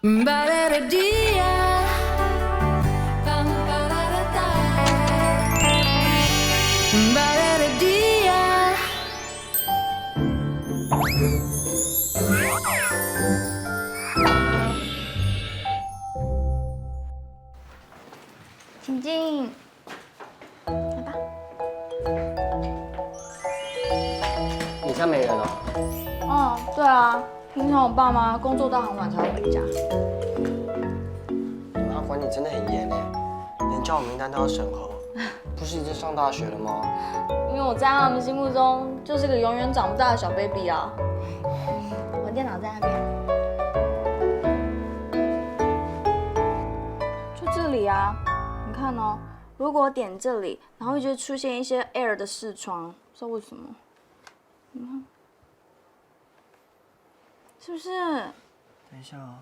请进，来吧。你家没人哦？哦，对啊，平常我爸妈工作到很晚才会回家。你妈管你真的很严哎，连叫我名单都要审核，不是已经上大学了吗？因为我在他们心目中就是个永远长不大的小 baby 啊。我电脑在那边。就这里啊，你看哦，如果我点这里，然后就会出现一些 Air 的视窗，不知道为什么。你看，是不是？等一下啊，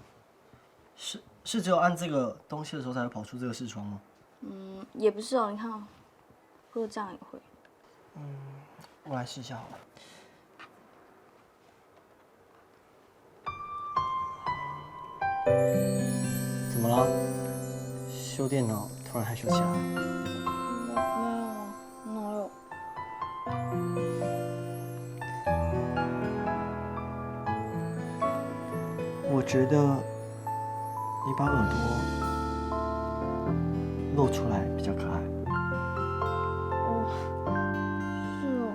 是只有按这个东西的时候才会跑出这个视窗吗？也不是哦，你看哦，如果这样也会。我来试一下好了。怎么了？修电脑突然害羞起来了？没有啊，哪有？我觉得你把耳朵露出来比较可爱。是哦。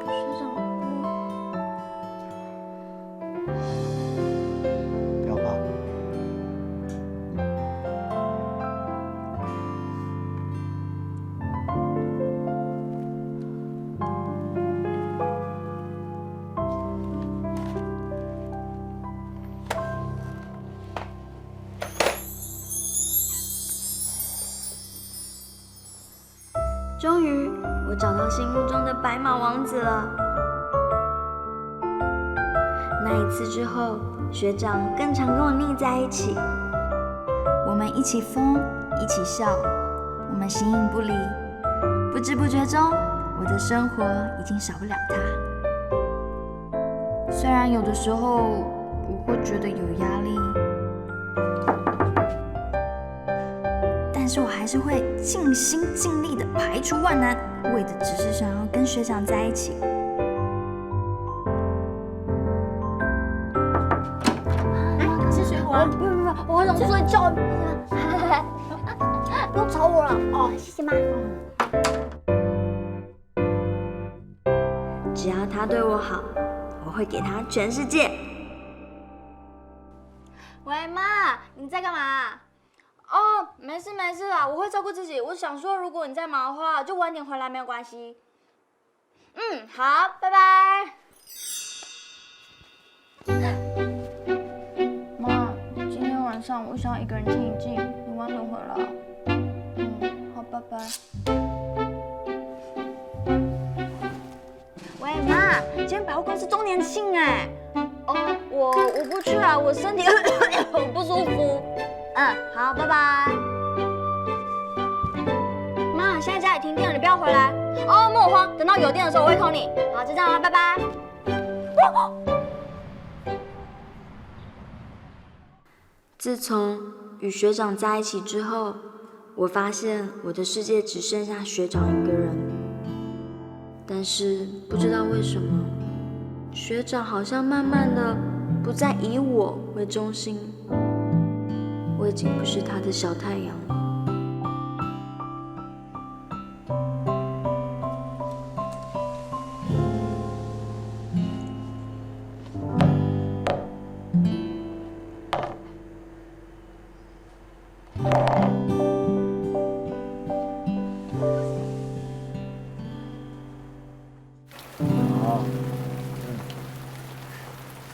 学长，不要怕。终于，我找到心目中的白马王子了。那一次之后，学长更常跟我腻在一起。我们一起疯，一起笑，我们形影不离。不知不觉中，我的生活已经少不了他。虽然有的时候我会觉得有压力，但是我还是会尽心尽力的排除万难，为的只是想要跟学长在一起。吃水果了？不，我很想睡觉。不用吵我了哦，谢谢妈。只要他对我好，我会给他全世界。喂，妈，你在干嘛？哦，没事没事啦，我会照顾自己。我想说，如果你在忙的话，就晚点回来没有关系。好，拜拜。妈，今天晚上我想一个人静一静，你晚点回来。好，拜拜。喂，妈，今天百货公司周年庆哎。哦，我不去啊，我身体不舒服。好，拜拜。妈，现在家里停电了，你不要回来。哦，莫慌，等到有电的时候我会 call 你。好，就这样了，拜拜。自从与学长在一起之后，我发现我的世界只剩下学长一个人。但是不知道为什么，学长好像慢慢的不再以我为中心，我已经不是他的小太阳了。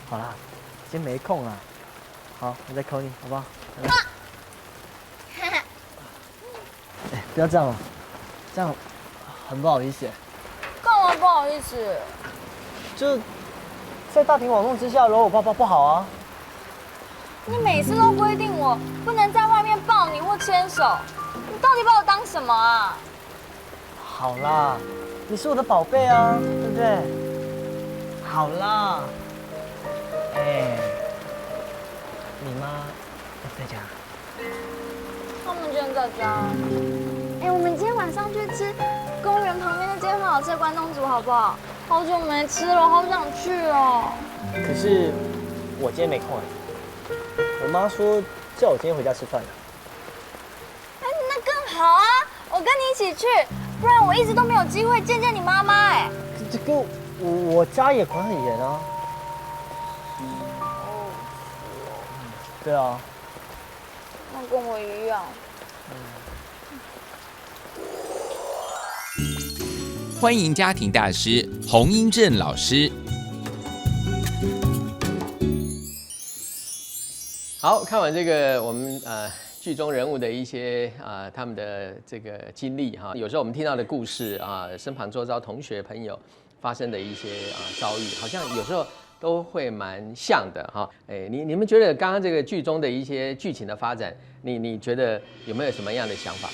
好啦，今天没空啦。好，我再 call 你，好不好？拜拜。不要这样了，这样很不好意思。干嘛嘛不好意思？就在大庭广众之下搂我抱抱不好啊。你每次都规定我不能在外面抱你或牵手，你到底把我当什么啊？好啦，你是我的宝贝啊，对不对？好啦，哎，你妈在家？他们今天在家。哎，我们今天晚上去吃公园旁边那间很好吃的关东煮，好不好？好久没吃了，好想去哦。可是我今天没空哎。我妈说叫我今天回家吃饭。哎，那更好啊！我跟你一起去，不然我一直都没有机会见见你妈妈哎。这个我家也管很严啊。对啊。那跟我一样。欢迎家庭大师洪英正老师。好，看完这个我们剧中人物的一些他们的这个经历哈，有时候我们听到的故事啊，身旁周遭同学朋友发生的一些遭遇，好像有时候都会蛮像的哈。哎，你们觉得刚刚这个剧中的一些剧情的发展，你觉得有没有什么样的想法？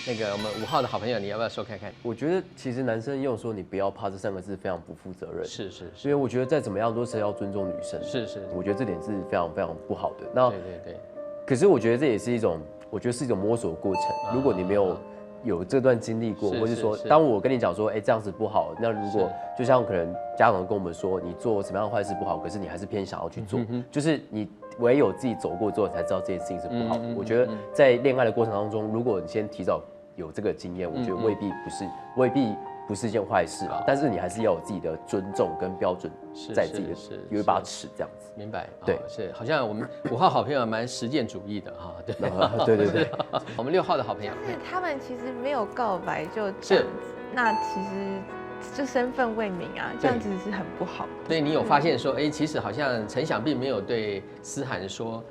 那个我们5号的好朋友，你要不要说看看？我觉得其实男生用说你不要怕这3个字非常不负责任，是，因为我觉得再怎么样都是要尊重女生，是，我觉得这点是非常非常不好的。那对，可是我觉得这也是一种，我觉得是一种摸索过程。如果你没有这段经历过，或是说当我跟你讲说，哎，这样子不好，那如果就像可能家长跟我们说，你做什么样的坏事不好，可是你还是偏想要去做，就是你唯有自己走过之后才知道这件事情是不好的。我觉得在恋爱的过程当中，如果你先提早有这个经验，我觉得未必不是一件坏事啦。但是你还是要有自己的尊重跟标准，在自己的有一把尺这样子。明白？对，是好像我们5号好朋友蛮实践主义的哈。对。我们6号的好朋友，就是他们其实没有告白就这样子，那其实就身份未明啊，这样子是很不好的。所以你有发现说，哎，其实好像陈翔并没有对思涵说。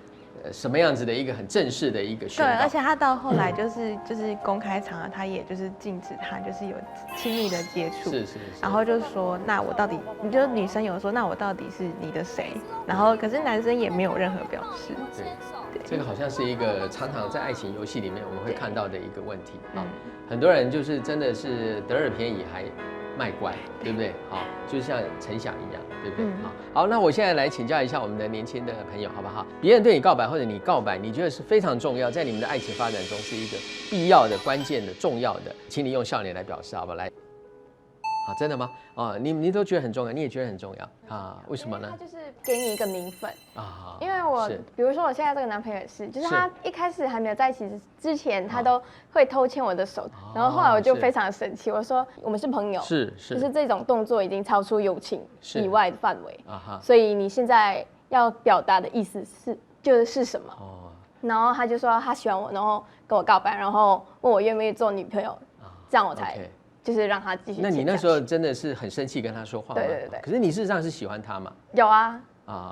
什么样子的一个很正式的一个宣告？对，而且他到后来就是公开场合，他也就是禁止他就是有亲密的接触，是。然后就说，那我到底，你就女生有说，那我到底是你的谁？然后可是男生也没有任何表示。对，这个好像是一个常常在爱情游戏里面我们会看到的一个问题啊。很多人就是真的是得了便宜还卖乖，对不对？好，就像陈翔一样，对不对？好，那我现在来请教一下我们的年轻的朋友，好不好？别人对你告白或者你告白，你觉得是非常重要，在你们的爱情发展中是一个必要的、关键的、重要的，请你用笑脸来表示，好不好？来，好，真的吗？你都觉得很重要，你也觉得很重要啊？为什么呢？他就是给你一个名分啊，因为我比如说我现在这个男朋友也是，就是他一开始还没有在一起之前，他都会偷牵我的手，然后后来我就非常的生气，我说我们是朋友，就是这种动作已经超出友情以外的范围，所以你现在要表达的意思是什么？然后他就说他喜欢我，然后跟我告白，然后问我愿不愿意做女朋友，这样我才。就是让他继续。那你那时候真的是很生气跟他说话吗？对。可是你事实上是喜欢他嘛？有啊。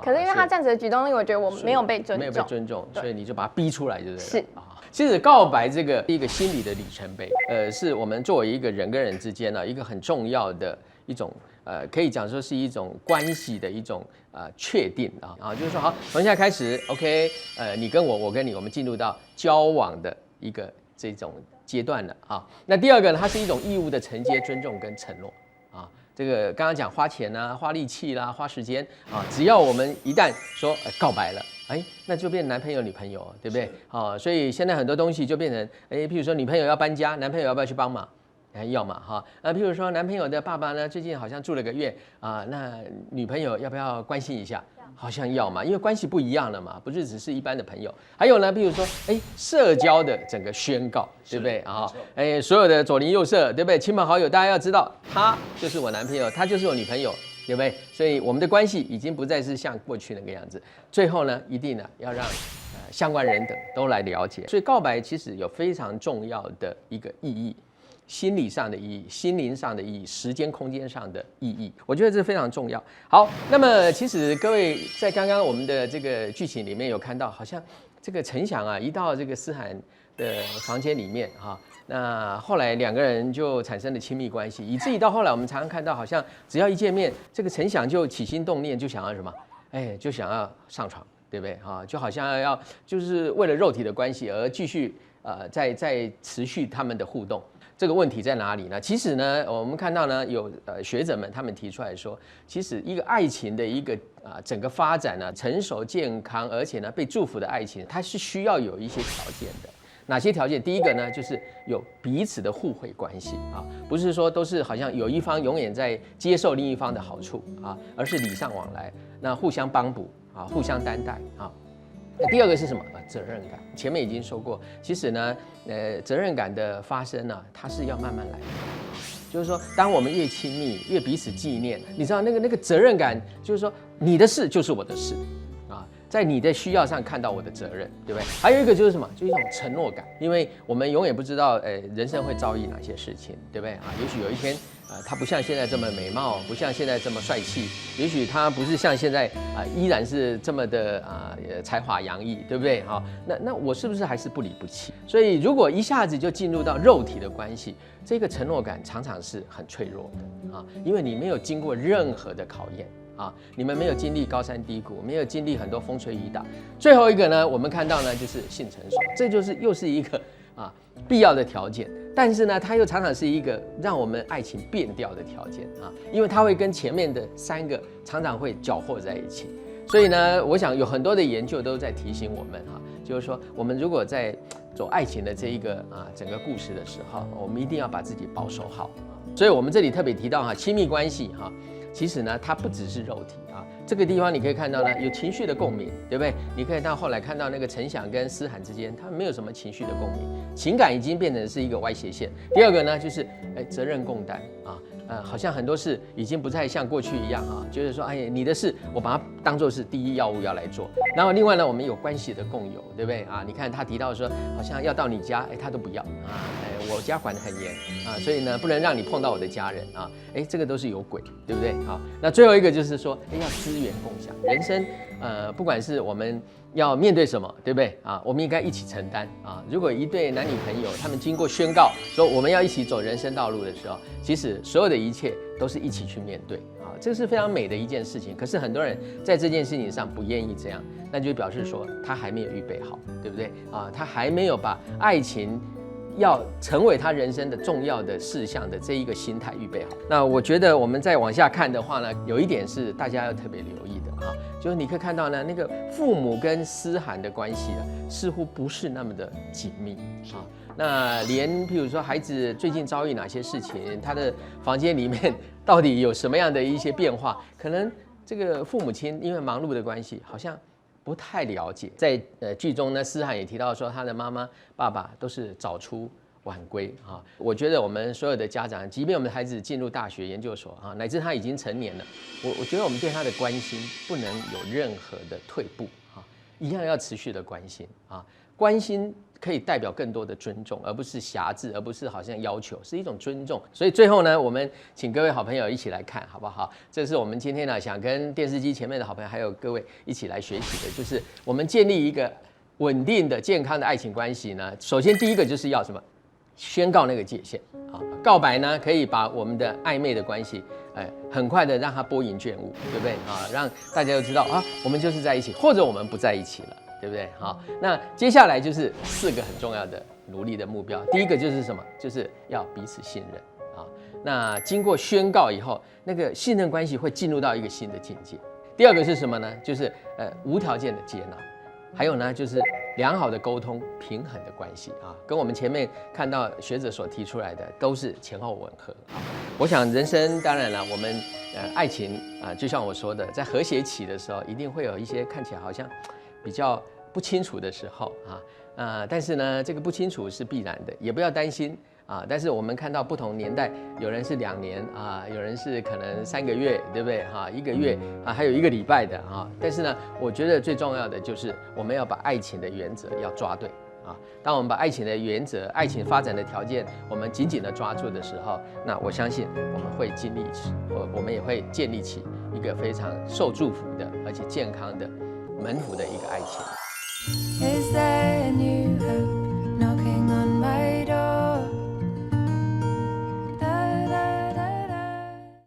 可是因为他这样子的举动，我觉得我没有被尊重，没有被尊重，所以你就把他逼出来，对不对？是。其实告白这个一个心理的里程碑，是我们作为一个人跟人之间呢一个很重要的一种可以讲说是一种关系的一种确定啊，就是说好，从现在开始 ，OK， 你跟我，我跟你，我们进入到交往的一个这种阶段了啊。那第二个呢，它是一种义务的承接、尊重跟承诺啊。这个刚刚讲花钱啊、花力气啦、花时间啊，只要我们一旦说告白了，哎，那就变男朋友、女朋友，对不对？啊，所以现在很多东西就变成，哎，譬如说女朋友要搬家，男朋友要不要去帮忙？要嘛哈，譬如说男朋友的爸爸呢，最近好像住了个院啊，那女朋友要不要关心一下？好像要嘛，因为关系不一样了嘛，不是只是一般的朋友。还有呢，譬如说，社交的整个宣告，对不对啊？所有的左邻右舍，对不对？亲朋好友，大家要知道，他就是我男朋友，他就是我女朋友，对不对？所以我们的关系已经不再是像过去那个样子。最后呢，一定呢要让相关人等都来了解。所以告白其实有非常重要的一个意义。心理上的意义、心灵上的意义、时间空间上的意义，我觉得这非常重要。好，那么其实各位在刚刚我们的这个剧情里面有看到，好像这个陈翔啊，一到这个思涵的房间里面哈，那后来2个人就产生了亲密关系，以至于到后来我们常常看到，好像只要一见面，这个陈翔就起心动念，就想要什么？哎，就想要上床，对不对？就好像要就是为了肉体的关系而继续在持续他们的互动。这个问题在哪里呢？其实呢，我们看到呢，有学者们他们提出来说，其实一个爱情的一个整个发展呢，成熟健康，而且呢被祝福的爱情，它是需要有一些条件的。哪些条件？第一个呢，就是有彼此的互惠关系啊，不是说都是好像有一方永远在接受另一方的好处啊，而是礼尚往来，那互相帮补啊，互相担待啊。那第二个是什么？责任感。前面已经说过，其实呢，责任感的发生呢，它是要慢慢来的。就是说，当我们越亲密，越彼此纪念，你知道那个责任感，就是说你的事就是我的事啊，在你的需要上看到我的责任，对不对？还有一个就是什么？就是一种承诺感，因为我们永远不知道，人生会遭遇哪些事情，对不对啊？也许有一天。他不像现在这么美貌，不像现在这么帅气，也许他不是像现在依然是这么的才华洋溢，对不对？那我是不是还是不离不弃？所以如果一下子就进入到肉体的关系，这个承诺感常常是很脆弱的啊，因为你没有经过任何的考验啊，你们没有经历高山低谷，没有经历很多风吹雨打。最后一个呢，我们看到呢就是性成熟，这就是又是一个必要的条件。但是呢，它又常常是一个让我们爱情变调的条件啊，因为它会跟前面的3个常常会搅和在一起。所以呢，我想有很多的研究都在提醒我们就是说，我们如果在走爱情的这一个整个故事的时候，我们一定要把自己保守好。所以我们这里特别提到亲密关系其实呢，它不只是肉体这个地方你可以看到呢，有情绪的共鸣，对不对？你可以到后来看到那个陈翔跟思涵之间，他们没有什么情绪的共鸣，情感已经变成是一个歪斜线。第二个呢，就是责任共担好像很多事已经不再像过去一样就是说，你的事我把它当作是第一要务要来做。然后另外呢，我们有关系的共有，对不对你看他提到说，好像要到你家，他都不要我家管得很严所以呢，不能让你碰到我的家人这个都是有鬼，对不对那最后一个就是说，要资源共享，人生不管是我们要面对什么，对不对我们应该一起承担如果一对男女朋友他们经过宣告说我们要一起走人生道路的时候，其实所有的一切都是一起去面对这是非常美的一件事情。可是很多人在这件事情上不愿意这样，那就表示说他还没有预备好，对不对他还没有把爱情要成为他人生的重要的事项的这一个心态预备好。那我觉得我们再往下看的话呢，有一点是大家要特别留意的就是你可以看到呢，那个父母跟思涵的关系似乎不是那么的紧密那连譬如说孩子最近遭遇哪些事情，他的房间里面到底有什么样的一些变化，可能这个父母亲因为忙碌的关系，好像不太了解。在剧中呢，思涵也提到说，他的妈妈、爸爸都是早出晚归我觉得我们所有的家长，即便我们的孩子进入大学、研究所乃至他已经成年了，我觉得我们对他的关心不能有任何的退步一样要持续的关心关心可以代表更多的尊重，而不是辖制，而不是好像要求，是一种尊重。所以最后呢，我们请各位好朋友一起来看，好不好？这是我们今天呢想跟电视机前面的好朋友还有各位一起来学习的，就是我们建立一个稳定的、健康的爱情关系呢。首先第一个就是要什么？宣告那个界限告白呢，可以把我们的暧昧的关系，很快的让它拨云见雾，对不对让大家都知道我们就是在一起，或者我们不在一起了。对不对？那接下来就是4个很重要的努力的目标。第一个就是什么？就是要彼此信任那经过宣告以后，那个信任关系会进入到一个新的境界。第二个是什么呢？就是无条件的接纳。还有呢，就是良好的沟通、平衡的关系跟我们前面看到学者所提出来的都是前后吻合我想人生当然了，我们爱情就像我说的，在和谐期的时候，一定会有一些看起来好像比较不清楚的时候但是呢，这个不清楚是必然的，也不要担心但是我们看到不同年代，有人是2年有人是可能3个月，对不对1个月还有1个礼拜的但是呢，我觉得最重要的就是我们要把爱情的原则要抓对当我们把爱情的原则、爱情发展的条件，我们紧紧的抓住的时候，那我相信我们会经历起，我们也会建立起一个非常受祝福的而且健康的门户的一个爱情。